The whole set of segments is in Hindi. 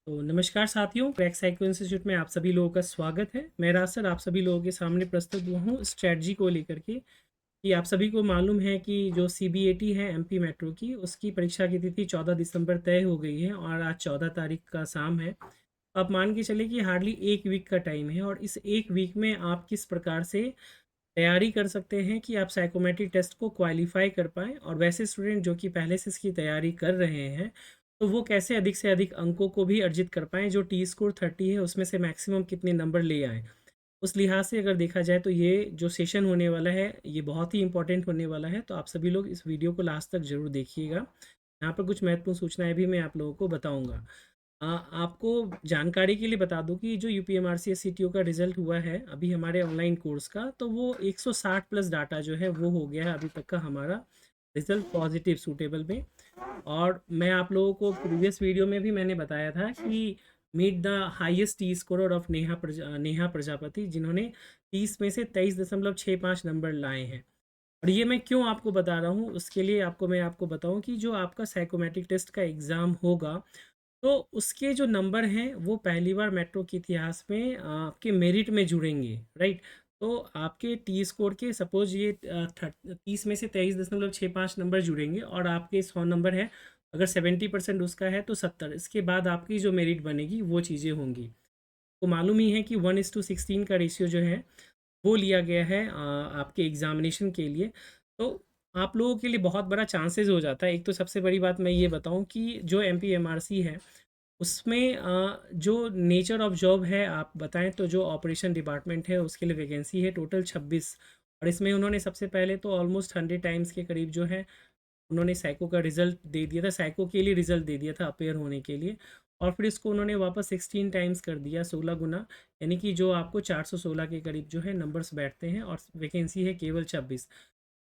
तो नमस्कार साथियों, क्रैक साइको इंस्टीट्यूट में आप सभी लोगों का स्वागत है। मैं रासर आप सभी लोगों के सामने प्रस्तुत हुआ हूँ स्ट्रैटेजी को लेकर के कि आप सभी को मालूम है कि जो सीबीएटी है एमपी मेट्रो की, उसकी परीक्षा की तिथि 14 दिसंबर तय हो गई है और आज 14 तारीख का शाम है। आप मान के चले कि हार्डली एक वीक का टाइम है और इस एक वीक में आप किस प्रकार से तैयारी कर सकते हैं कि आप साइकोमेट्रिक टेस्ट को क्वालिफाई कर पाएँ। और वैसे स्टूडेंट जो कि पहले से इसकी तैयारी कर रहे हैं, तो वो कैसे अधिक से अधिक अंकों को भी अर्जित कर पाएँ। जो टी स्कोर 30 है उसमें से मैक्सिमम कितने नंबर ले आएँ। उस लिहाज से अगर देखा जाए तो ये जो सेशन होने वाला है ये बहुत ही इंपॉर्टेंट होने वाला है। तो आप सभी लोग इस वीडियो को लास्ट तक ज़रूर देखिएगा। यहाँ पर कुछ महत्वपूर्ण सूचनाएं भी मैं आप लोगों को बताऊंगा। आपको जानकारी के लिए बता दूं कि जो यूपीएमआरसी एससीटीओ का रिजल्ट हुआ है अभी हमारे ऑनलाइन कोर्स का, तो वो 160 प्लस डाटा जो है वो हो गया है अभी तक का हमारा रिजल्ट पॉजिटिव सूटेबल में। और मैं आप लोगों को प्रीवियस वीडियो में भी मैंने बताया था कि meet the highest T score of Neha Prajapati, जिन्होंने 30 में से 23.65 नंबर लाए हैं। और ये मैं क्यों आपको बता रहा हूँ, उसके लिए मैं आपको बताऊँ कि जो आपका साइकोमेट्रिक टेस्ट का एग्ज़ाम होगा, तो उसके जो नंबर हैं वो पहली बार मेट्रो के इतिहास में आपके मेरिट में जुड़ेंगे, राइट। तो आपके टी स्कोर के सपोज ये 30 में से 23.65 नंबर जुड़ेंगे और आपके 100 नंबर है, अगर 70% उसका है तो 70, इसके बाद आपकी जो मेरिट बनेगी वो चीज़ें होंगी। तो मालूम ही है कि 1:16 का रेशियो जो है वो लिया गया है आपके एग्ज़ामिनेशन के लिए। तो आप लोगों के लिए बहुत बड़ा चांसेस हो जाता है। एक तो सबसे बड़ी बात मैं ये बताऊं कि जो एमपीएमआरसी है उसमें जो नेचर ऑफ जॉब है आप बताएं, तो जो ऑपरेशन डिपार्टमेंट है उसके लिए वैकेंसी है टोटल 26। और इसमें उन्होंने सबसे पहले तो ऑलमोस्ट 100 टाइम्स के करीब जो है उन्होंने साइको का रिज़ल्ट दे दिया था, साइको के लिए रिज़ल्ट दे दिया था अपेयर होने के लिए। और फिर इसको उन्होंने वापस 16 टाइम्स कर दिया, 16 गुना, यानी कि जो आपको 416 के करीब जो है नंबर्स बैठते हैं और वैकेंसी है केवल 26।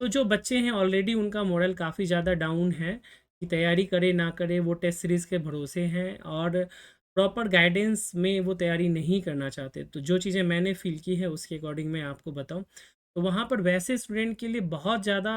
तो जो बच्चे हैं ऑलरेडी उनका मॉरल काफ़ी ज़्यादा डाउन है कि तैयारी करे ना करे, वो टेस्ट सीरीज़ के भरोसे हैं और प्रॉपर गाइडेंस में वो तैयारी नहीं करना चाहते। तो जो चीज़ें मैंने फ़ील की है उसके अकॉर्डिंग मैं आपको बताऊं, तो वहाँ पर वैसे स्टूडेंट के लिए बहुत ज़्यादा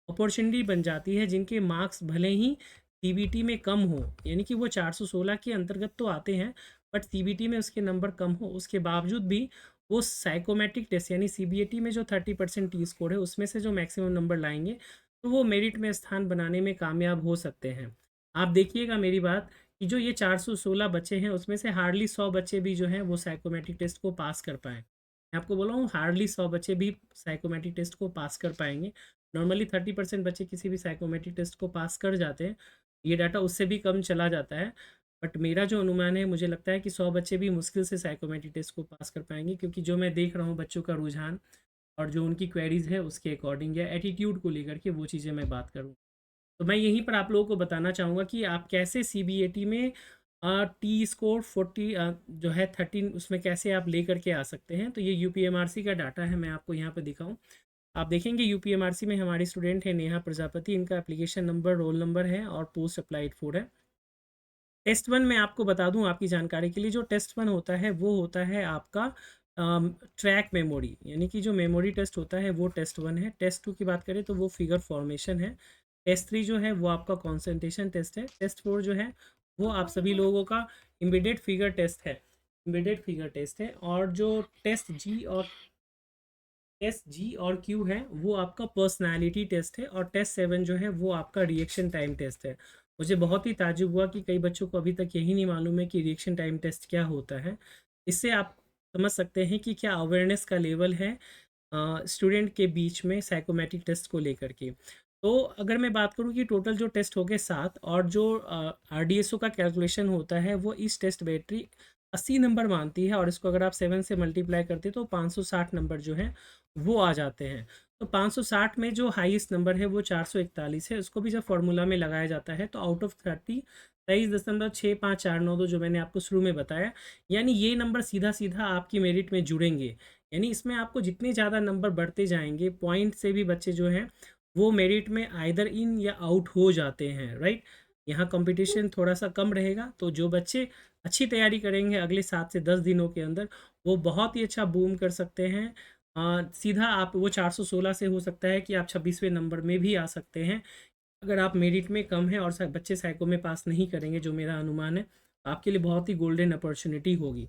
अपॉर्चुनिटी बन जाती है जिनके मार्क्स भले ही सीबीटी में कम हो, यानी कि वो 416 के अंतर्गत तो आते हैं, बट सीबीटी में उसके नंबर कम हो, उसके बावजूद भी वो साइकोमेट्रिक टेस्ट यानी सीबीएटी में जो 30% टी स्कोर है उसमें से जो मैक्सिमम नंबर लाएंगे, तो वो मेरिट में स्थान बनाने में कामयाब हो सकते हैं। आप देखिएगा मेरी बात कि जो ये 416 बच्चे हैं उसमें से हार्डली 100 बच्चे भी जो हैं वो साइकोमेट्रिक टेस्ट को पास कर पाएँ। मैं आपको बोला हूँ हार्डली 100 बच्चे भी साइकोमेट्रिक टेस्ट को पास कर पाएंगे। नॉर्मली 30% बच्चे किसी भी साइकोमेट्रिक टेस्ट को पास कर जाते हैं, ये डाटा उससे भी कम चला जाता है। बट मेरा जो अनुमान है, मुझे लगता है कि 100 बच्चे भी मुश्किल से साइकोमेट्रिक टेस्ट को पास कर पाएंगे, क्योंकि जो मैं देख रहा हूँ बच्चों का रुझान और जो उनकी क्वेरीज है उसके अकॉर्डिंग या एटीट्यूड को लेकर के वो चीज़ें मैं बात करूँ। तो मैं यहीं पर आप लोगों को बताना चाहूँगा कि आप कैसे सीबीएटी में टी स्कोर 40 जो है 13 उसमें कैसे आप ले करके आ सकते हैं। तो ये यूपीएमआरसी का डाटा है, मैं आपको यहाँ पर दिखाऊँ। आप देखेंगे यूपीएमआरसी में हमारी स्टूडेंट है नेहा प्रजापति, इनका एप्लीकेशन नंबर, रोल नंबर है और पोस्ट अप्लाइड 4 है। टेस्ट वन मैं आपको बता दूं आपकी जानकारी के लिए, जो टेस्ट वन होता है वो होता है आपका ट्रैक मेमोरी, यानी कि जो मेमोरी टेस्ट होता है वो टेस्ट वन है। टेस्ट टू की बात करें तो वो फिगर फॉर्मेशन है। टेस्ट थ्री जो है वो आपका कॉन्सेंट्रेशन टेस्ट है। टेस्ट फोर जो है वो आप सभी लोगों का इमीडिएट फिगर टेस्ट है, इमीडिएट फिगर टेस्ट है। और जो टेस्ट जी और क्यू है वो आपका पर्सनालिटी टेस्ट है। और टेस्ट सेवन जो है वो आपका रिएक्शन टाइम टेस्ट है। मुझे बहुत ही ताज्जुब हुआ कि कई बच्चों को अभी तक यही नहीं मालूम है कि रिएक्शन टाइम टेस्ट क्या होता है। इससे आप समझ सकते हैं कि क्या अवेयरनेस का लेवल है स्टूडेंट के बीच में साइकोमेट्रिक टेस्ट को लेकर के। तो अगर मैं बात करूं कि टोटल जो टेस्ट हो गए 7, और जो आरडीएसओ का कैलकुलेशन होता है वो इस टेस्ट बैटरी 80 नंबर मानती है, और इसको अगर आप 7 से मल्टीप्लाई करते हैं तो 560 नंबर जो हैं वो आ जाते हैं। तो 560 में जो हाईएस्ट नंबर है वो 441 है, उसको भी जब फॉर्मूला में लगाया जाता है तो आउट ऑफ 30 23.6542 जो मैंने आपको शुरू में बताया, यानी ये नंबर सीधा सीधा आपकी मेरिट में जुड़ेंगे। यानी इसमें आपको जितने ज़्यादा नंबर बढ़ते जाएंगे, पॉइंट से भी बच्चे जो हैं वो मेरिट में आइदर इन या आउट हो जाते हैं, राइट। यहाँ कंपटीशन थोड़ा सा कम रहेगा, तो जो बच्चे अच्छी तैयारी करेंगे अगले 7 से 10 दिनों के अंदर, वो बहुत ही अच्छा बूम कर सकते हैं। सीधा आप वो 416 से हो सकता है कि आप 26वें नंबर में भी आ सकते हैं, अगर आप मेरिट में कम है और बच्चे साइको में पास नहीं करेंगे, जो मेरा अनुमान है। आपके लिए बहुत ही गोल्डन अपॉर्चुनिटी होगी।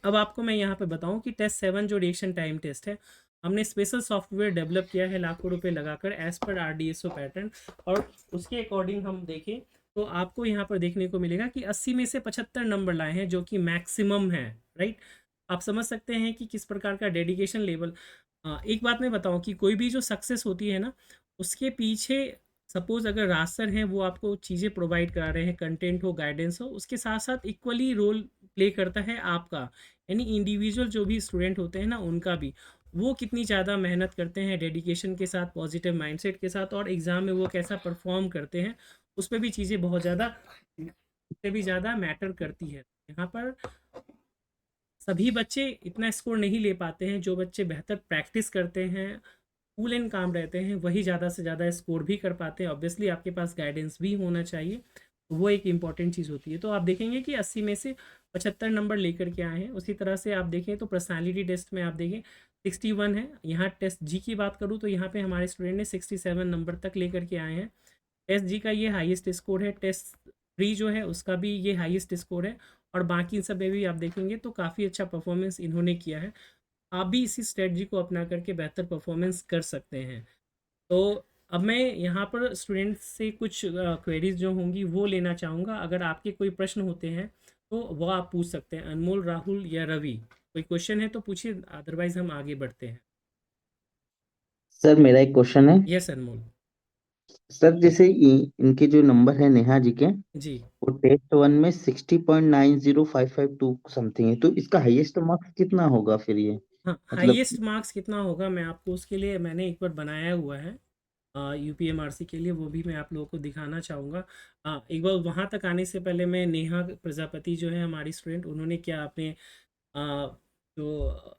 अब आपको मैं यहाँ पे बताऊँ कि टेस्ट 7 जो रिएक्शन टाइम टेस्ट है, हमने स्पेशल सॉफ्टवेयर डेवलप किया है लाखों रुपए लगाकर एज पर RDSO पैटर्न, और उसके अकॉर्डिंग हम देखें तो आपको यहाँ पर देखने को मिलेगा कि 80 में से 75 नंबर लाए हैं, जो कि मैक्सिमम है, राइट। आप समझ सकते हैं कि किस प्रकार का डेडिकेशन लेवल। एक बात मैं बताऊं कि कोई भी जो सक्सेस होती है ना, उसके पीछे सपोज अगर रास्टर हैं, वो आपको चीज़ें प्रोवाइड करा रहे हैं, कंटेंट हो, गाइडेंस हो, उसके साथ साथ इक्वली रोल प्ले करता है आपका, यानी इंडिविजुअल जो भी स्टूडेंट होते हैं ना, उनका भी, वो कितनी ज़्यादा मेहनत करते हैं डेडिकेशन के साथ, पॉजिटिव माइंडसेट के साथ, और एग्ज़ाम में वो कैसा परफॉर्म करते हैं, उस पर भी चीज़ें बहुत ज़्यादा, उससे भी ज़्यादा मैटर करती है। यहाँ पर सभी बच्चे इतना स्कोर नहीं ले पाते हैं, जो बच्चे बेहतर प्रैक्टिस करते हैं, कूल एंड काम रहते हैं, वही ज़्यादा से ज़्यादा स्कोर भी कर पाते हैं। ऑब्वियसली आपके पास गाइडेंस भी होना चाहिए, वो एक इंपॉर्टेंट चीज़ होती है। तो आप देखेंगे कि 80 में से 75 नंबर लेकर के आए हैं। उसी तरह से आप देखें तो पर्सनालिटी टेस्ट में आप देखें 61 है। यहाँ टेस्ट जी की बात करूँ तो यहाँ पे हमारे स्टूडेंट ने 67 नंबर तक लेकर के आए हैं। टेस्ट जी का ये हाईएस्ट स्कोर है। टेस्ट 3 जो है उसका भी ये हाईएस्ट स्कोर है, और बाकी सब में भी आप देखेंगे तो काफ़ी अच्छा परफॉर्मेंस इन्होंने किया है। आप भी इसी स्ट्रेटजी को अपना करके बेहतर परफॉर्मेंस कर सकते हैं। तो अब मैं यहाँ पर स्टूडेंट्स से कुछ क्वेरीज जो होंगी वो लेना चाहूँगा। अगर आपके कोई प्रश्न होते हैं तो वो आप पूछ सकते हैं। अनमोल, राहुल या रवि, कोई क्वेश्चन है तो पूछिए, अदरवाइज हम आगे बढ़ते हैं। सर मेरा एक क्वेश्चन है। यस अनमोल। सर जैसे इनके जो नंबर है नेहा जी के, जी वो टेस्ट वन में 60.90552 समथिंग है, तो इसका हाईएस्ट मार्क्स कितना होगा फिर ये? हाँ, मतलब हाईएस्ट मार्क्स कितना होगा मैं आपको उसके लिए मैंने एक बार बनाया हुआ है UPMRC के लिए, वो भी मैं आप लोगों को दिखाना चाहूँगा। एक बार वहाँ तक आने से पहले मैं नेहा प्रजापति जो है हमारी स्टूडेंट, उन्होंने क्या अपने जो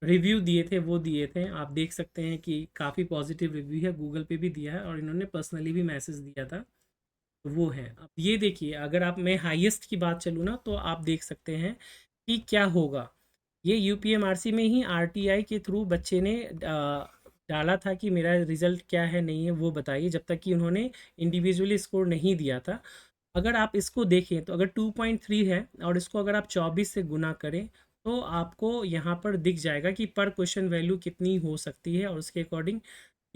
रिव्यू दिए थे वो दिए थे, आप देख सकते हैं कि काफ़ी पॉजिटिव रिव्यू है, गूगल पे भी दिया है और इन्होंने पर्सनली भी मैसेज दिया था। तो वो है। अब ये देखिए, अगर आप मैं हाईएस्ट की बात चलूँ ना तो आप देख सकते हैं कि क्या होगा। ये यूपीएमआरसी में ही आरटीआई के थ्रू बच्चे ने डाला था कि मेरा रिजल्ट क्या है नहीं है वो बताइए, जब तक कि उन्होंने इंडिविजुअली स्कोर नहीं दिया था। अगर आप इसको देखें तो अगर 2.3 है और इसको अगर आप 24 से गुना करें तो आपको यहाँ पर दिख जाएगा कि पर क्वेश्चन वैल्यू कितनी हो सकती है, और उसके अकॉर्डिंग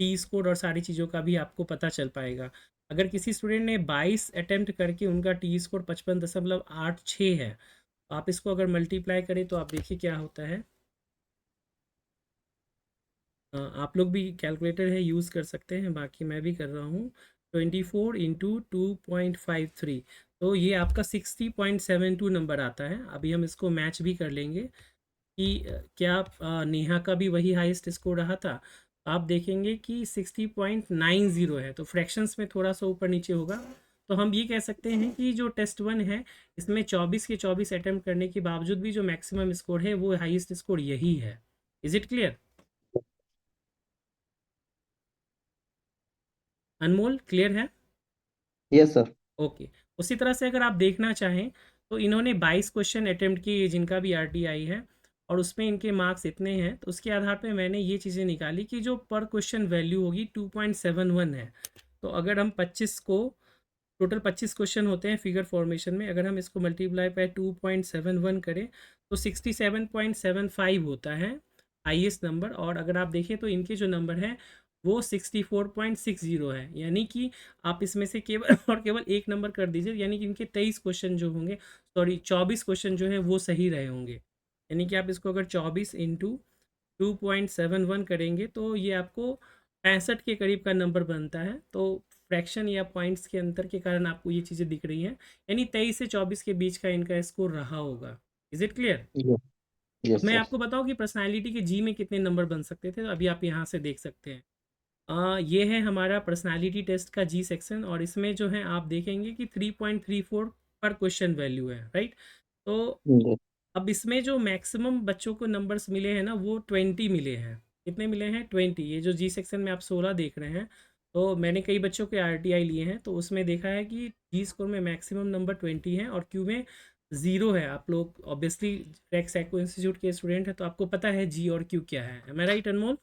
टी स्कोर और सारी चीज़ों का भी आपको पता चल पाएगा। अगर किसी स्टूडेंट ने 22 अटेम्प्ट करके उनका टी स्कोर 55.86 है, तो आप इसको अगर मल्टीप्लाई करें तो आप देखिए क्या होता है। आप लोग भी कैलकुलेटर है यूज़ कर सकते हैं, बाकी मैं भी कर रहा हूँ। 24 × 2.53, तो ये आपका 60.72 नंबर आता है। अभी हम इसको मैच भी कर लेंगे कि क्या नेहा का भी वही हाईएस्ट स्कोर रहा था। आप देखेंगे कि 60.90 है, तो फ्रैक्शंस में थोड़ा सा ऊपर नीचे होगा। तो हम ये कह सकते हैं कि जो टेस्ट 1 है, इसमें 24 के 24 अटैम्प्ट करने के बावजूद भी जो मैक्सिमम स्कोर है वो हाईएस्ट स्कोर यही है। Is it clear? Anmol, clear है? Yes sir. ओके। उसी तरह से अगर आप देखना चाहें तो इन्होंने 22 क्वेश्चन अटेम्प्ट किए जिनका भी आरटीआई है, और उसमें इनके मार्क्स इतने हैं, तो उसके आधार पे मैंने ये चीज़ें निकाली कि जो पर क्वेश्चन वैल्यू होगी 2.71 है। तो अगर हम 25 को, टोटल 25 क्वेश्चन होते हैं फिगर फॉर्मेशन में, अगर हम इसको मल्टीप्लाई बाय 2.71 करें तो 67.75 होता है हाईएस्ट नंबर। और अगर आप देखें तो इनके जो नंबर हैं वो 64.60 है, यानी कि आप इसमें से केवल और केवल एक नंबर कर दीजिए, यानी कि इनके 23 क्वेश्चन जो होंगे, सॉरी 24 क्वेश्चन जो हैं वो सही रहे होंगे। यानी कि आप इसको अगर 24 इंटू 2.71 करेंगे तो ये आपको 65 के करीब का नंबर बनता है। तो फ्रैक्शन या पॉइंट्स के अंतर के कारण आपको ये चीज़ें दिख रही हैं, यानी 23 से 24 के बीच का इनका स्कोर रहा होगा। Is it clear? अब यस मैं सर। आपको बताऊं कि पर्सनालिटी के जी में कितने नंबर बन सकते थे, तो अभी आप यहाँ से देख सकते हैं। ये है हमारा पर्सनालिटी टेस्ट का जी सेक्शन, और इसमें जो है आप देखेंगे कि 3.34 पर क्वेश्चन वैल्यू है, राइट। तो अब इसमें जो मैक्सिमम बच्चों को नंबर्स मिले हैं ना वो 20 मिले हैं। कितने मिले हैं? 20। ये जो जी सेक्शन में आप 16 देख रहे हैं, तो मैंने कई बच्चों के आरटीआई लिए हैं तो उसमें देखा है कि जी स्कोर में मैक्सिमम नंबर 20 है और क्यू में 0 है। आप लोग ऑब्वियसली क्रैक साइको इंस्टीट्यूट के स्टूडेंट हैं तो आपको पता है जी और क्यू क्या है। Am I right Anmol?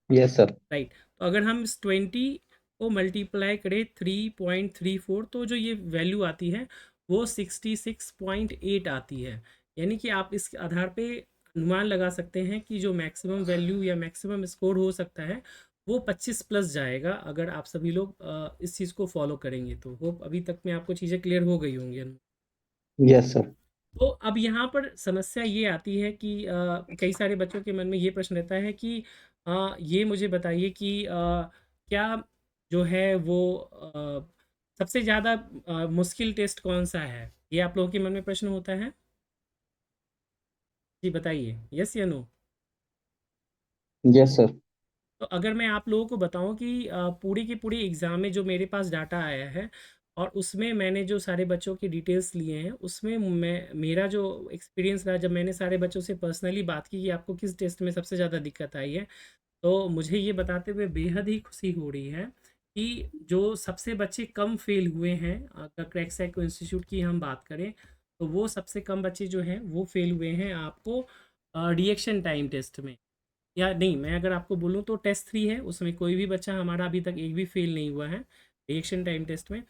Yes sir. Right. तो अगर हम इस 20 को मल्टीप्लाई करें 3.34, तो जो ये वैल्यू आती है वो 66.8 आती है। यानी कि आप इस आधार पे अनुमान लगा सकते हैं कि जो मैक्सिमम वैल्यू या मैक्सिमम स्कोर हो सकता है वो 25 प्लस जाएगा, अगर आप सभी लोग इस चीज़ को फॉलो करेंगे तो। होप अभी तक में आपको चीज़ें क्लियर हो गई होंगी। Yes sir. तो अब यहाँ पर समस्या ये आती है कि कई सारे बच्चों के मन में ये प्रश्न रहता है कि ये मुझे बताइए कि क्या जो है वो सबसे ज़्यादा मुश्किल टेस्ट कौन सा है? ये आप लोगों के मन में प्रश्न होता है? जी बताइए, यस या नो? Yes sir. तो अगर मैं आप लोगों को बताऊं कि पूरी की पूरी एग्ज़ाम में जो मेरे पास डाटा आया है और उसमें मैंने जो सारे बच्चों की डिटेल्स लिए हैं, उसमें मेरा जो एक्सपीरियंस रहा जब मैंने सारे बच्चों से पर्सनली बात की कि आपको किस टेस्ट में सबसे ज़्यादा दिक्कत आई है, तो मुझे ये बताते हुए बेहद ही खुशी हो रही है कि जो सबसे बच्चे कम फेल हुए हैं, अगर क्रैकसैक इंस्टीट्यूट की हम बात करें, तो वो सबसे कम बच्चे जो हैं वो फेल हुए हैं आपको रिएक्शन टाइम टेस्ट में। या नहीं, मैं अगर आपको बोलूँ तो टेस्ट 3 है, उसमें कोई भी बच्चा हमारा अभी तक एक भी फेल नहीं हुआ है रिएक्शन टाइम टेस्ट में।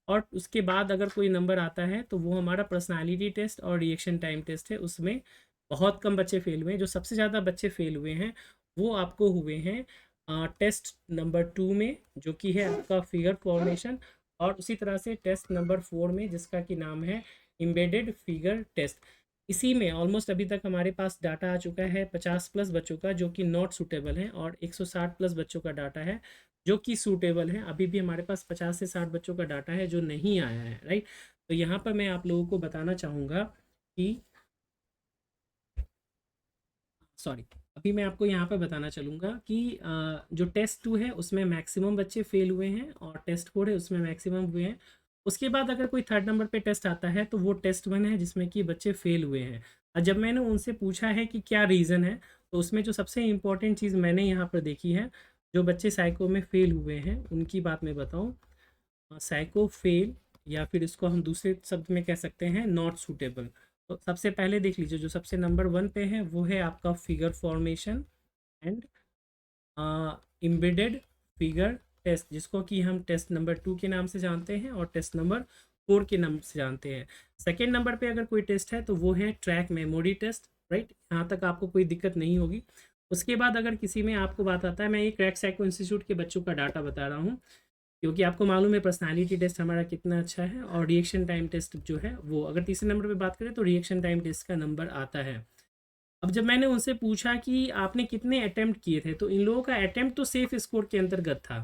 और उसके बाद अगर कोई नंबर आता है तो वो हमारा पर्सनालिटी टेस्ट और रिएक्शन टाइम टेस्ट है, उसमें बहुत कम बच्चे फेल हुए हैं। जो सबसे ज़्यादा बच्चे फेल हुए हैं वो आपको हुए हैं टेस्ट नंबर 2 में, जो कि है आपका फिगर फॉर्मेशन, और उसी तरह से टेस्ट नंबर 4 में जिसका कि नाम है एम्बेडेड फिगर टेस्ट। इसी में ऑलमोस्ट अभी तक हमारे पास डाटा आ चुका है 50 प्लस बच्चों का जो कि नॉट सूटेबल है, और 160 प्लस बच्चों का डाटा है जो कि सूटेबल है। अभी भी हमारे पास 50 से 60 बच्चों का डाटा है जो नहीं आया है, राइट। तो यहाँ पर मैं आप लोगों को बताना चाहूँगा कि सॉरी, अभी मैं आपको यहाँ पर बताना चलूँगा कि जो टेस्ट 2 है उसमें मैक्सिमम बच्चे फेल हुए हैं और टेस्ट 4 है उसमें मैक्सिमम हुए हैं। उसके बाद अगर कोई थर्ड नंबर पे टेस्ट आता है तो वो टेस्ट 1 है जिसमें कि बच्चे फेल हुए हैं। और जब मैंने उनसे पूछा है कि क्या रीज़न है, तो उसमें जो सबसे इम्पोर्टेंट चीज़ मैंने यहाँ पर देखी है, जो बच्चे साइको में फेल हुए हैं उनकी बात मैं बताऊँ, साइको फेल या फिर इसको हम दूसरे शब्द में कह सकते हैं नॉट सूटेबल। तो सबसे पहले देख लीजिए, जो सबसे नंबर 1 पे है वो है आपका figure formation and embedded figure test, जिसको कि हम टेस्ट नंबर 2 के नाम से जानते हैं और टेस्ट नंबर 4 के नाम से जानते हैं। सेकेंड नंबर पे अगर कोई टेस्ट है तो वो है ट्रैक मेमोरी टेस्ट, राइट। यहाँ तक आपको कोई दिक्कत नहीं होगी। उसके बाद अगर किसी में आपको बात आता है, मैं ये क्रैक साइको इंस्टीट्यूट के बच्चों का डाटा बता रहा हूँ क्योंकि आपको मालूम है पर्सनालिटी टेस्ट हमारा कितना अच्छा है, और रिएक्शन टाइम टेस्ट जो है वो अगर तीसरे नंबर पे बात करें तो रिएक्शन टाइम टेस्ट का नंबर आता है। अब जब मैंने उनसे पूछा कि आपने कितने अटेम्प्ट किए थे, तो इन लोगों का अटेम्प्ट तो सेफ स्कोर के अंतर्गत था,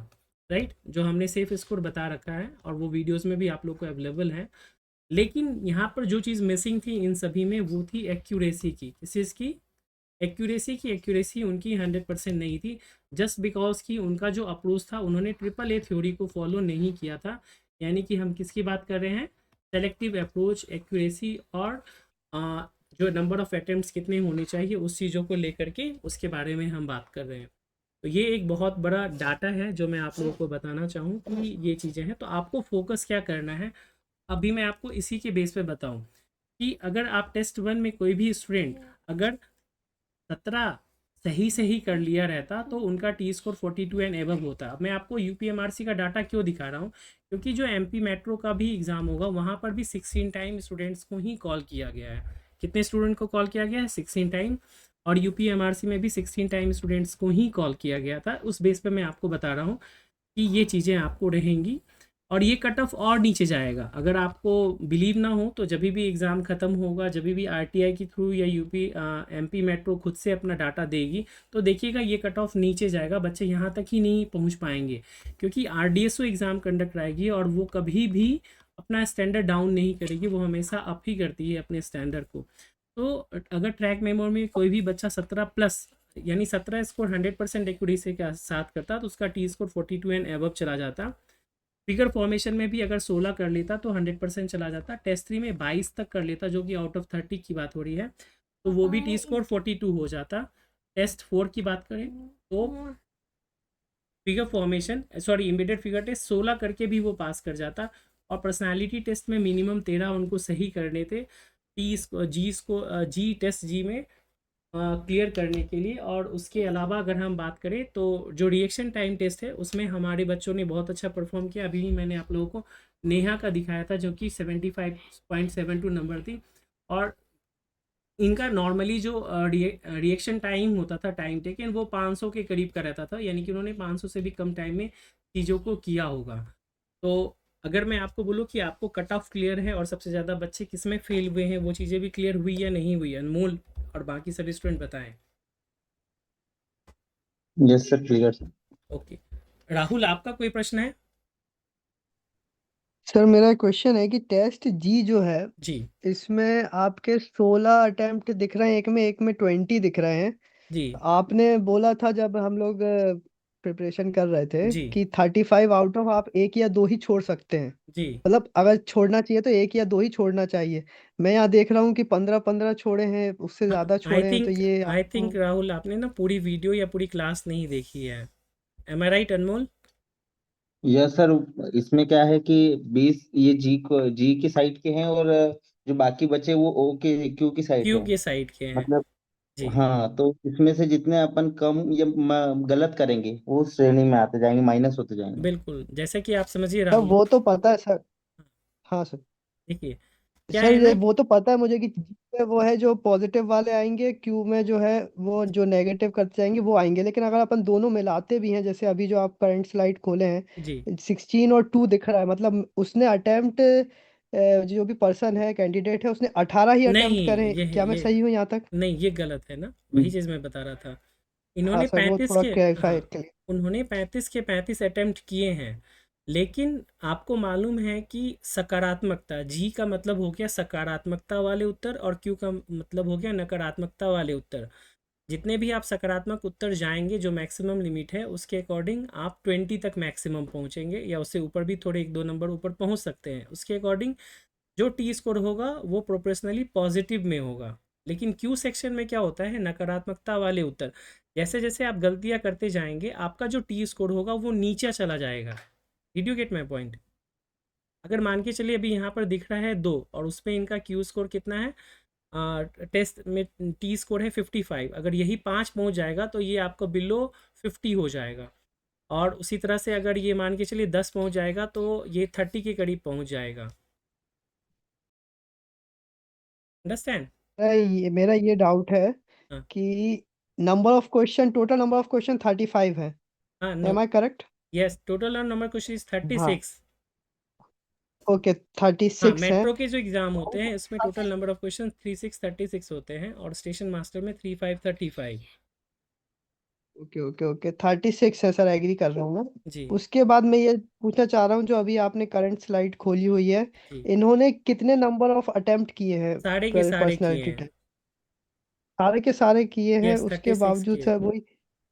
राइट, जो हमने सेफ स्कोर बता रखा है और वो वीडियोस में भी आप लोग को अवेलेबल है। लेकिन यहाँ पर जो चीज़ मिसिंग थी इन सभी में वो थी एक्यूरेसी की। किस चीज़ की? एक्यूरेसी उनकी 100% नहीं थी, जस्ट बिकॉज कि उनका जो अप्रोच था उन्होंने ट्रिपल ए थ्योरी को फॉलो नहीं किया था। यानी कि हम किसकी बात कर रहे हैं? सेलेक्टिव अप्रोच, एक्यूरेसी और जो नंबर ऑफ अटेम्प्ट्स कितने होने चाहिए उस चीज़ों को लेकर के उसके बारे में हम बात कर रहे हैं। तो ये एक बहुत बड़ा डाटा है जो मैं आप लोगों को बताना चाहूँ कि ये चीज़ें हैं, तो आपको फोकस क्या करना है। अभी मैं आपको इसी के बेस पे बताऊँ कि अगर आप टेस्ट 1 में कोई भी स्टूडेंट अगर 17 सही से ही कर लिया रहता तो उनका टी स्कोर 42 एंड एबव होता। अब मैं आपको यूपीएमआरसी का डाटा क्यों दिखा रहा हूँ, क्योंकि जो एमपी मेट्रो का भी एग्ज़ाम होगा वहाँ पर भी 16 टाइम स्टूडेंट्स को ही कॉल किया गया है। कितने स्टूडेंट को कॉल किया गया है? 16 टाइम। और यूपीएमआरसी में भी 16 टाइम स्टूडेंट्स को ही कॉल किया गया था। उस बेस पर मैं आपको बता रहा हूँ कि ये चीज़ें आपको रहेंगी और ये कट ऑफ और नीचे जाएगा। अगर आपको बिलीव ना हो तो जब भी एग्ज़ाम ख़त्म होगा, जब भी आरटीआई के थ्रू या यूपी एमपी मेट्रो खुद से अपना डाटा देगी, तो देखिएगा ये कट ऑफ नीचे जाएगा, बच्चे यहाँ तक ही नहीं पहुँच पाएंगे, क्योंकि आरडीएसओ एग्ज़ाम कंडक्ट कराएगी और वो कभी भी अपना स्टैंडर्ड डाउन नहीं करेगी, वो हमेशा अप ही करती है अपने स्टैंडर्ड को। तो अगर ट्रैक मेमोरी में कोई भी बच्चा 17 प्लस यानी 17 स्कोर 100% एक्यूरेसी के साथ करता तो उसका टी स्कोर 42 एंड एबव चला जाता। फिगर फॉर्मेशन में भी अगर 16 कर लेता तो 100% चला जाता। टेस्ट 3 में 22 तक कर लेता, जो कि आउट ऑफ 30 की बात हो रही है, तो वो भी टी स्कोर 42 हो जाता। टेस्ट 4 की बात करें तो figure formation sorry immediate figure test 16 करके भी वो पास कर जाता, और पर्सनालिटी टेस्ट में मिनिमम 13 उनको सही करने थे जी टेस्ट जी में क्लियर करने के लिए। और उसके अलावा अगर हम बात करें तो जो रिएक्शन टाइम टेस्ट है उसमें हमारे बच्चों ने बहुत अच्छा परफॉर्म किया। अभी भी मैंने आप लोगों को नेहा का दिखाया था जो कि 75.72 नंबर थी। और इनका नॉर्मली जो रिएक्शन टाइम होता था, टाइम टेकन, वो 500 के करीब का रहता था, यानी कि उन्होंने 500 से भी कम टाइम में चीज़ों को किया होगा। तो अगर मैं आपको बोलूँ कि आपको कट ऑफ क्लियर है और सबसे ज़्यादा बच्चे किस में फेल हुए हैं, वो चीज़ें भी क्लियर हुई या नहीं हुई, अनमोल और बाकी सभी स्टूडेंट बताएं। Yes sir, clear sir. Okay, Rahul आपका कोई प्रश्न है? सर मेरा क्वेश्चन है कि टेस्ट जी जो है जी। इसमें आपके 16 अटेम्प्ट दिख रहे हैं, एक में 20 दिख रहे हैं। जी। आपने बोला था जब हम लोग प्रिपरेशन कर रहे थे जी। कि 35 आउट ऑफ आप एक या दो ही छोड़ सकते हैं। जी। मतलब अगर छोड़ना चाहिए तो एक या दो ही छोड़ना चाहिए। मैं यहाँ देख रहा हूँ कि 15-15 छोड़े हैं, उससे हाँ, ज्यादा आई छोड़े हैं, तो थिंक ये आई आपको। थिंक राहुल आपने ना पूरी वीडियो या पूरी क्लास नहीं देखी है। Am I right Anmol? Yes sir, इसमें क्या है कि 20 ये जी की साइड के हैं, और जो बाकी बचे वो ओ के क्यू की साइड क्यू है। के साइड के हैं। मतलब जी। हाँ, तो इसमें से जितने अपन कम या गलत करेंगे वो उस श्रेणी में आते जाएंगे, माइनस होते जाएंगे। बिल्कुल, जैसे कि आप समझिए सर राहुल। वो तो पता है सर। हाँ सर। देखिए, क्या सर है ये ना। वो तो पता है मुझे कि G में वो है जो पॉजिटिव वाले आएंगे, क्यू में जो है वो जो नेगेटिव करते जाएंगे वो आएंगे। लेकिन अगर अपन दोनों मिलाते भी हैं, जैसे अभी जो आप करंट स्लाइड खोले जी। हैं 16 और 2 दिख रहा है, मतलब उसने अटेम्प्ट, जो भी पर्सन है कैंडिडेट है उसने 18 ही नहीं, अटेम्प्ट करे। क्या मैं ये सही हूँ यहाँ तक? नहीं, ये गलत है ना, वही हम्म। चीज़ मैं बता रहा था। हाँ इन्होंने सर, वो 35 थोड़ा के, क्लैरिफाई हाँ, के लिए। उन्होंने 35 के 35 अटेम्प्ट किए हैं। लेकिन आपको मालूम है कि सकारात्मकता, जी का मतलब हो गया सकारात्मकता वाले उत्तर और क्यू का मतलब हो गया नकारात्मकता वाले उत्तर। जितने भी आप सकारात्मक उत्तर जाएंगे, जो मैक्सिमम लिमिट है उसके अकॉर्डिंग आप 20 तक मैक्सिमम पहुंचेंगे, या उससे ऊपर भी थोड़े एक दो नंबर ऊपर पहुंच सकते हैं। उसके अकॉर्डिंग जो टी स्कोर होगा वो प्रोपोर्शनली पॉजिटिव में होगा। लेकिन क्यू सेक्शन में क्या होता है, नकारात्मकता वाले उत्तर, जैसे जैसे आप गलतियां करते जाएंगे आपका जो टी स्कोर होगा वो नीचे चला जाएगा। Did you get my point? अगर मान के चलिए अभी यहाँ पर दिख रहा है 2 और उसमें इनका क्यू स्कोर कितना है, टेस्ट में टी स्कोर है 55, अगर यही 5 पहुँच जाएगा तो ये आपका बिलो 50 हो जाएगा। और उसी तरह से अगर ये मान के चलिए 10 पहुँच जाएगा तो ये 30 के करीब पहुँच जाएगा। अंडरस्टैंड? मेरा ये डाउट है हाँ। कि number of question, total number of question 35 है। हाँ। Am I correct? Yes, total number question is हाँ। 36। ओके, थर्टी हाँ, सिक्स है। मेट्रो के जो एग्ज़ाम होते हैं इसमें टोटल नंबर ऑफ क्वेश्चन 36 होते हैं, और स्टेशन मास्टर में 35 35। ओके ओके ओके, 36 है सर, एग्री कर रहा हूँ मैं। जी। उसके बाद मैं ये पूछना चाह रहा हूँ, जो अभी आपने करंट स्लाइड खोली हुई है, जी। इन्होंने कितने नंबर ऑफ अटेम्प्ट किए हैं साढ़े के साढ़े किए पर्सनालिटी हैं। टेस्ट? सारे के सारे किए हैं, यस, उसके 36 बावजूद किए। सर वही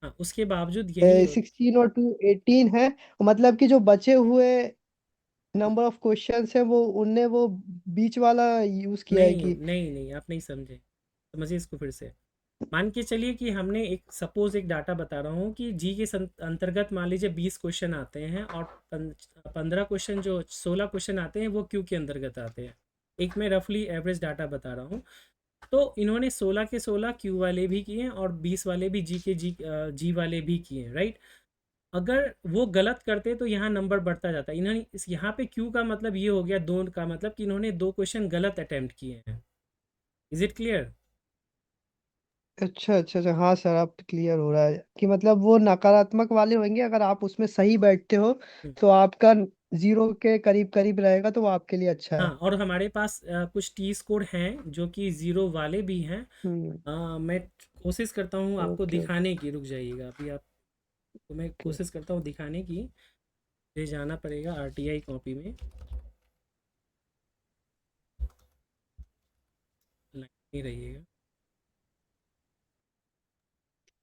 हाँ, उसके बावजूद यही 16 और 2 18 है। मतलब कि जो बचे हुए नंबर ऑफ क्वेश्चंस है वो उनने वो बीच वाला यूज किया है नहीं कि। नहीं नहीं, आप नहीं समझे, समझिए इसको फिर से। मान के चलिए कि हमने एक सपोज एक डाटा बता रहा हूँ कि जी के अंतर्गत मान लीजिए 20 क्वेश्चन आते हैं, और 15 क्वेश्चन, जो 16 क्वेश्चन आते हैं वो क्यू के अंतर्गत आते हैं। एक मैं रफली एवरेज डाटा बता रहा हूँ। तो इन्होंने 16 के 16 क्यू वाले भी किए हैं और 20 वाले भी जी वाले भी किए हैं, राइट। अगर वो गलत करते तो यहाँ नंबर बढ़ता जाता। इन्होंने इस यहाँ पे क्यू का मतलब ये हो गया, दो का मतलब कि इन्होंने दो क्वेश्चन गलत अटेम्प्ट किए हैं। Is it clear? अच्छा अच्छा अच्छा, हाँ सर, अब क्लियर हो रहा है कि मतलब वो नकारात्मक वाले होंगे, अगर आप उसमें सही बैठते हो तो आपका जीरो के करीब करीब रहेगा, तो वो आपके लिए अच्छा हाँ, है। और हमारे पास कुछ टी स्कोर हैं जो कि ज़ीरो वाले भी हैं। हम्म। मैं कोशिश करता हूँ आपको ओके दिखाने की, रुक जाइएगा अभी आप, तो मैं ओके। कोशिश करता हूँ दिखाने की। मुझे जाना पड़ेगा आरटीआई कॉपी में, लाइन नहीं रहिएगा।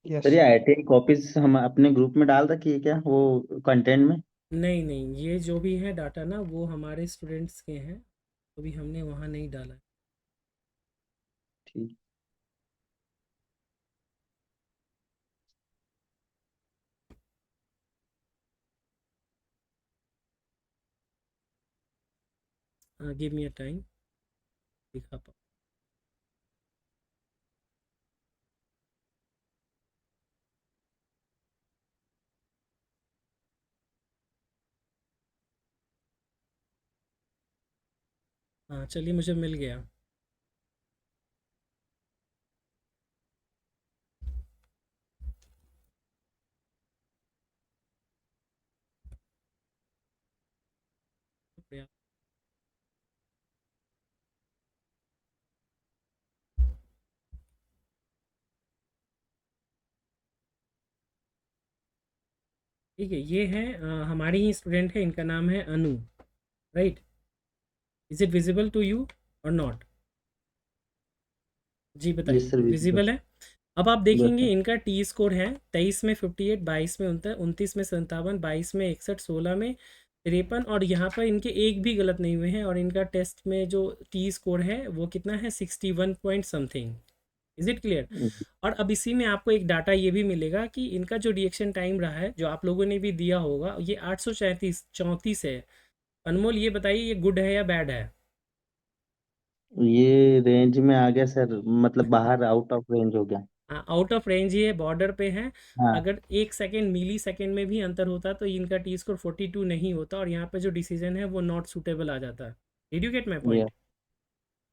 सर, यस ये सर। आईटीआई कॉपीज हम अपने ग्रुप में डाल रखी है क्या, वो कंटेंट में? नहीं नहीं, ये जो भी है डाटा ना वो हमारे स्टूडेंट्स के हैं, अभी हमने वहाँ नहीं डाला है। ठीक। गिव मी अ टाइम, दिखा पाओ। हाँ चलिए, मुझे मिल गया। ठीक है, ये है हमारी ही स्टूडेंट है, इनका नाम है Anu, right? Is it visible to you और नॉट? जी यस बताइए, सर, विजिबल है? अब आप यस देखेंगे सर। इनका टी स्कोर है 23 में 58, 22 में 29 में 57, 22 में 61, 16 में 53, और यहाँ पर इनके एक भी गलत नहीं हुए हैं। और इनका टेस्ट में जो टी स्कोर है वो कितना है, 61 point something. Is it clear? और अब इसी में आपको एक डाटा ये भी मिलेगा कि इनका जो रिएक्शन टाइम रहा है, जो आप लोगों ने भी दिया होगा, ये 834 है। अनमोल, ये बताइए ये गुड है या बैड है? ये रेंज में आ गया सर, मतलब बाहर आउट ऑफ रेंज हो गया। हाँ, आउट ऑफ रेंज ही है, बॉर्डर पे है। हाँ। अगर 1 सेकेंड मिली सेकेंड में भी अंतर होता तो इनका टी स्कोर 42 नहीं होता, और यहाँ पे जो डिसीजन है वो नॉट सूटेबल आ जाता है। Did you get my point? Yes.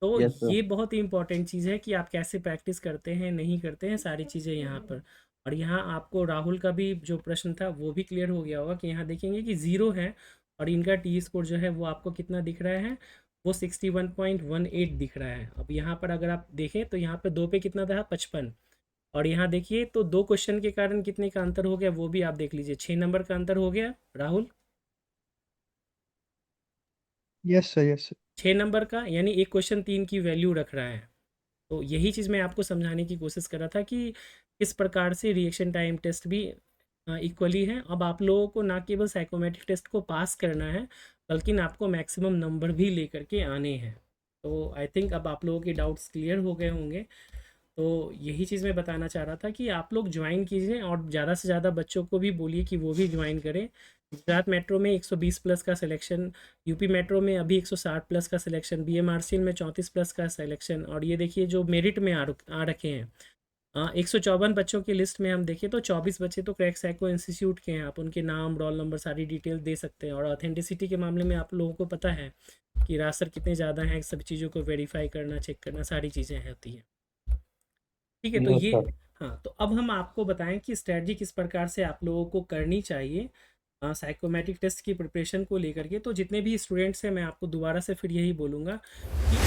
तो यस सर। ये बहुत ही इंपॉर्टेंट चीज़ है कि आप कैसे प्रैक्टिस करते हैं, नहीं करते हैं, सारी चीज़ें यहाँ पर। और यहाँ आपको राहुल का भी जो प्रश्न था वो भी क्लियर हो गया होगा कि यहाँ देखेंगे कि 0 है, और इनका टी स्कोर जो है वो आपको कितना दिख रहा है, वो 61.18 दिख रहा है। अब यहाँ पर अगर आप देखें तो यहाँ पर 2 पे कितना था, 55। और यहाँ देखिए तो 2 क्वेश्चन के कारण कितने का अंतर हो गया वो भी आप देख लीजिए, 6 नंबर का अंतर हो गया Rahul. Yes sir, yes sir. 6 number का, यानी एक क्वेश्चन 3 की वैल्यू रख रहा है। तो यही चीज़ मैं आपको समझाने की कोशिश कर रहा था कि किस प्रकार से रिएक्शन टाइम टेस्ट भी इक्वली है। अब आप लोगों को ना केवल साइकोमेट्रिक टेस्ट को पास करना है, बल्कि आपको मैक्सिमम नंबर भी लेकर के आने हैं। तो आई थिंक अब आप लोगों के डाउट्स क्लियर हो गए होंगे। तो यही चीज़ मैं बताना चाह रहा था कि आप लोग ज्वाइन कीजिए, और ज़्यादा से ज़्यादा बच्चों को भी बोलिए कि वो भी ज्वाइन करें। गुजरात मेट्रो में 120 प्लस का सिलेक्शन, यूपी मेट्रो में अभी 160 प्लस का सिलेक्शन, बीएमआरसीएल में 34 प्लस का सिलेक्शन, और ये देखिए जो मेरिट में आ रखे हैं 154 बच्चों की लिस्ट में हम देखें तो 24 बच्चे तो क्रैक साइको इंस्टीट्यूट के हैं। आप उनके नाम, रोल नंबर, सारी डिटेल दे सकते हैं। और ऑथेंटिसिटी के मामले में आप लोगों को पता है कि रास्टर कितने ज़्यादा हैं, सभी चीज़ों को वेरीफाई करना, चेक करना, सारी चीज़ें होती हैं। ठीक है, तो यस ये, सर। हाँ, तो अब हम आपको बताएं कि स्ट्रेटजी किस प्रकार से आप लोगों को करनी चाहिए साइकोमेट्रिक टेस्ट की प्रिपरेशन को लेकर के। तो जितने भी स्टूडेंट्स हैं, मैं आपको दोबारा से फिर यही बोलूँगा कि